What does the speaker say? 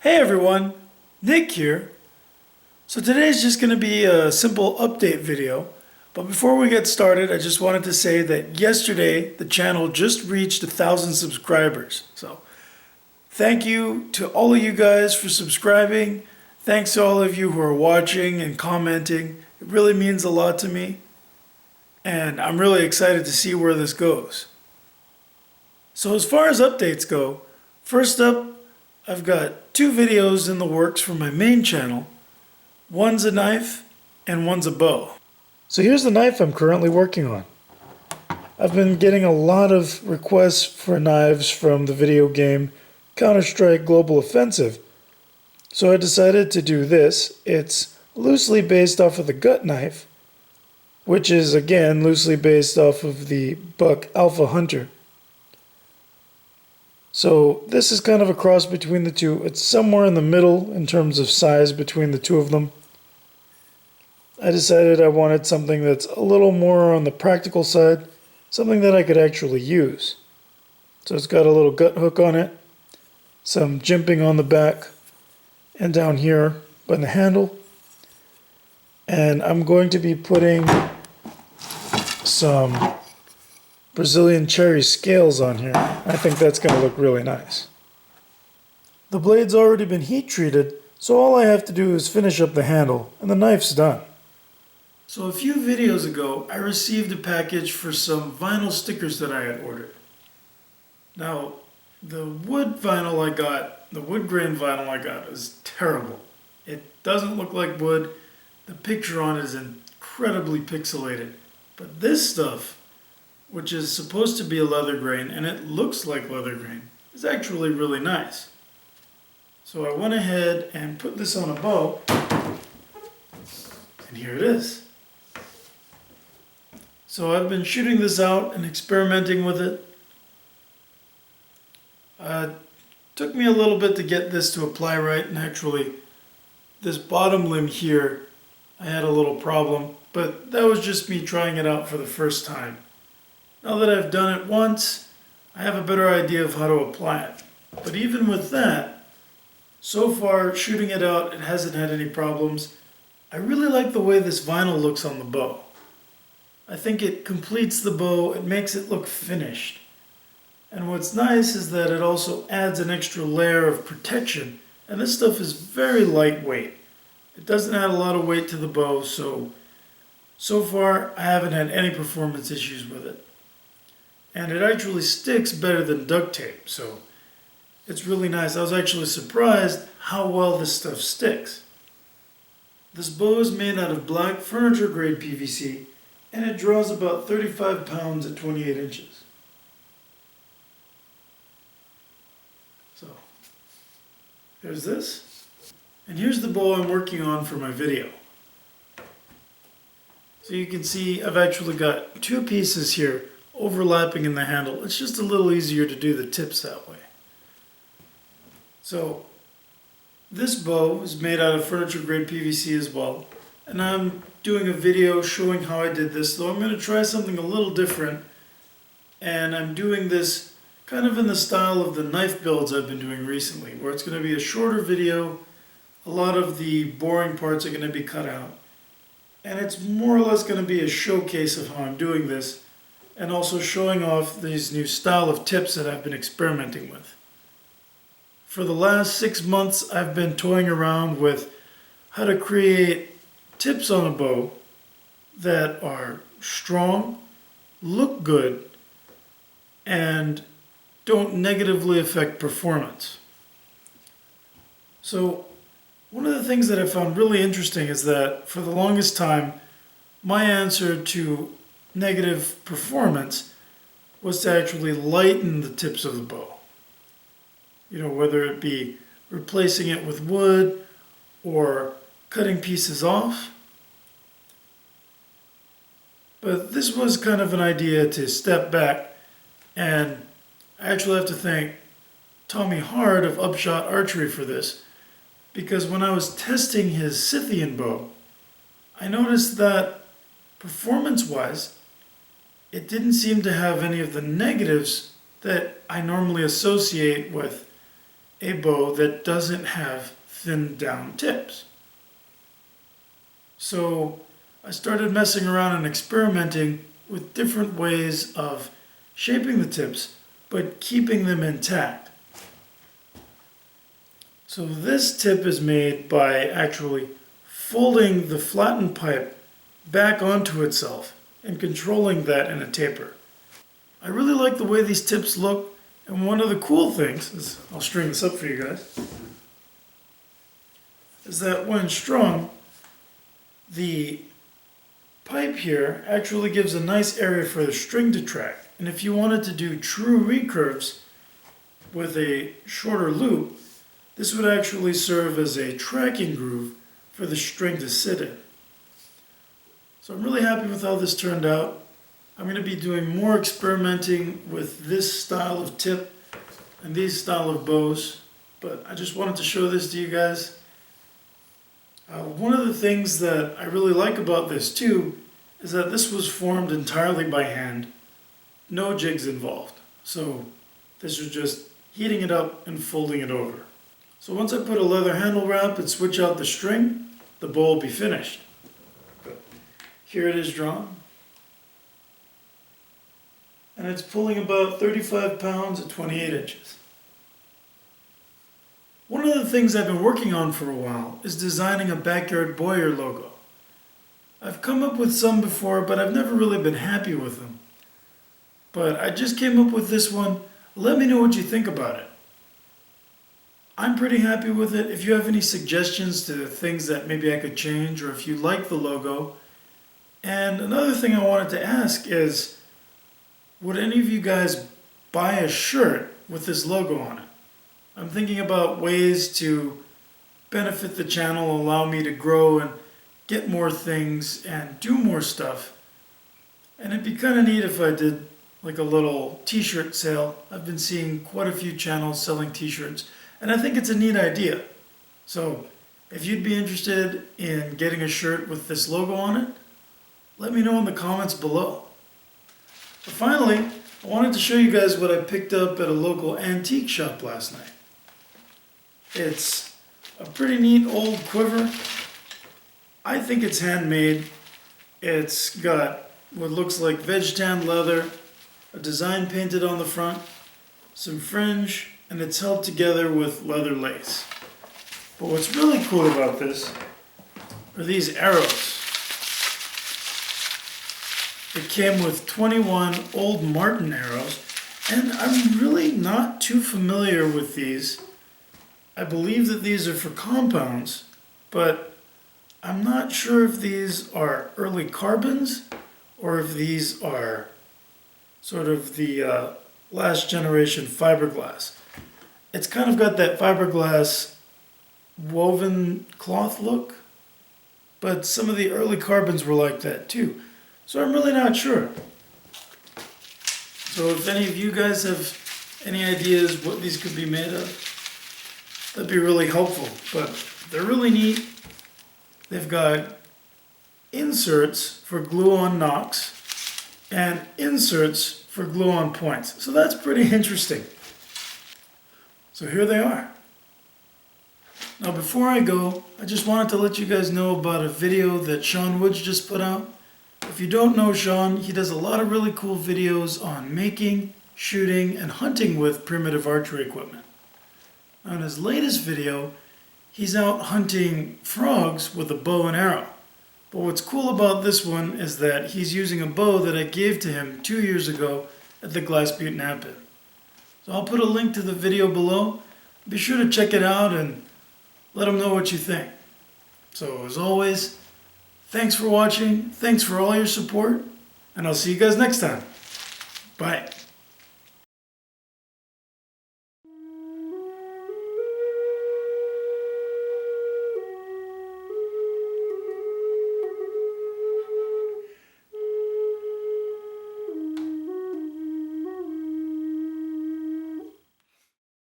Hey everyone, Nick here. So today's just going to be a simple update video, but before we get started, I just wanted to say that yesterday the channel just reached 1,000 subscribers. So thank you to all of you guys for subscribing. Thanks to all of you who are watching and commenting. It really means a lot to me, and I'm really excited to see where this goes. So as far as updates go, first up, I've got 2 videos in the works for my main channel. One's a knife and one's a bow. So here's the knife I'm currently working on. I've been getting a lot of requests for knives from the video game Counter-Strike Global Offensive. So I decided to do this. It's loosely based off of the gut knife, which is again loosely based off of the Buck Alpha Hunter. So this is kind of a cross between the two. It's somewhere in the middle in terms of size between the two of them. I decided I wanted something that's a little more on the practical side, something that I could actually use. So it's got a little gut hook on it, some jimping on the back and down here by the handle. And I'm going to be putting some Brazilian cherry scales on here. I think that's going to look really nice. The blade's already been heat treated, so all I have to do is finish up the handle and the knife's done. So a few videos ago I received a package for some vinyl stickers that I had ordered. Now the wood vinyl I got, the wood grain vinyl I got is terrible. It doesn't look like wood. The picture on it is incredibly pixelated. But this stuff, which is supposed to be a leather grain, and it looks like leather grain, is actually really nice. So I went ahead and put this on a bow, and here it is. So I've been shooting this out and experimenting with it. Took me a little bit to get this to apply right, and actually this bottom limb here, I had a little problem, but that was just me trying it out for the first time. Now that I've done it once, I have a better idea of how to apply it. But even with that, so far shooting it out, it hasn't had any problems. I really like the way this vinyl looks on the bow. I think it completes the bow, it makes it look finished. And what's nice is that it also adds an extra layer of protection, and this stuff is very lightweight. It doesn't add a lot of weight to the bow, so far I haven't had any performance issues with it. And it actually sticks better than duct tape, so it's really nice. I was actually surprised how well this stuff sticks. This bow is made out of black furniture grade PVC, and it draws about 35 pounds at 28 inches. So, here's this. And here's the bow I'm working on for my video. So you can see I've actually got 2 pieces here overlapping in the handle. It's just a little easier to do the tips that way. So this bow is made out of furniture grade PVC as well, and I'm doing a video showing how I did this, though I'm going to try something a little different, and I'm doing this kind of in the style of the knife builds I've been doing recently, where it's going to be a shorter video, a lot of the boring parts are going to be cut out, and it's more or less going to be a showcase of how I'm doing this, and also showing off these new style of tips that I've been experimenting with. For the last 6 months, I've been toying around with how to create tips on a bow that are strong, look good, and don't negatively affect performance. So one of the things that I found really interesting is that for the longest time, my answer to negative performance was to actually lighten the tips of the bow. You know, whether it be replacing it with wood or cutting pieces off. But this was kind of an idea to step back, and I actually have to thank Tomihama of Upshot Archery for this, because when I was testing his Scythian bow, I noticed that performance-wise, it didn't seem to have any of the negatives that I normally associate with a bow that doesn't have thinned down tips. So I started messing around and experimenting with different ways of shaping the tips, but keeping them intact. So this tip is made by actually folding the flattened pipe back onto itself and controlling that in a taper. I really like the way these tips look, and one of the cool things is, I'll string this up for you guys, is that when strung, the pipe here actually gives a nice area for the string to track. And if you wanted to do true recurves with a shorter loop, this would actually serve as a tracking groove for the string to sit in. So I'm really happy with how this turned out. I'm going to be doing more experimenting with this style of tip and these style of bows, but I just wanted to show this to you guys. One of the things that I really like about this too is that this was formed entirely by hand, no jigs involved. So this was just heating it up and folding it over. So once I put a leather handle wrap and switch out the string, the bow will be finished. Here it is drawn. And it's pulling about 35 pounds at 28 inches. One of the things I've been working on for a while is designing a backyard Boyer logo. I've come up with some before, but I've never really been happy with them. But I just came up with this one. Let me know what you think about it. I'm pretty happy with it. If you have any suggestions to things that maybe I could change, or if you like the logo. And another thing I wanted to ask is, would any of you guys buy a shirt with this logo on it? I'm thinking about ways to benefit the channel, allow me to grow and get more things and do more stuff. And it'd be kind of neat if I did like a little t-shirt sale. I've been seeing quite a few channels selling t-shirts, and I think it's a neat idea. So if you'd be interested in getting a shirt with this logo on it, let me know in the comments below. But finally, I wanted to show you guys what I picked up at a local antique shop last night. It's a pretty neat old quiver. I think it's handmade. It's got what looks like veg tan leather, a design painted on the front, some fringe, and it's held together with leather lace. But what's really cool about this are these arrows. It came with 21 old Martin arrows, and I'm really not too familiar with these. I believe that these are for compounds, but I'm not sure if these are early carbons or if these are sort of the last generation fiberglass. It's kind of got that fiberglass woven cloth look, but some of the early carbons were like that too. So I'm really not sure. So if any of you guys have any ideas what these could be made of, that'd be really helpful. But they're really neat. They've got inserts for glue-on knocks and inserts for glue-on points. So that's pretty interesting. So here they are. Now before I go, I just wanted to let you guys know about a video that Sean Woods just put out. If you don't know Sean, he does a lot of really cool videos on making, shooting, and hunting with primitive archery equipment. Now in his latest video, he's out hunting frogs with a bow and arrow. But what's cool about this one is that he's using a bow that I gave to him 2 years ago at the Glass Butte Napa. So I'll put a link to the video below. Be sure to check it out and let him know what you think. So as always, thanks for watching, thanks for all your support, and I'll see you guys next time. Bye.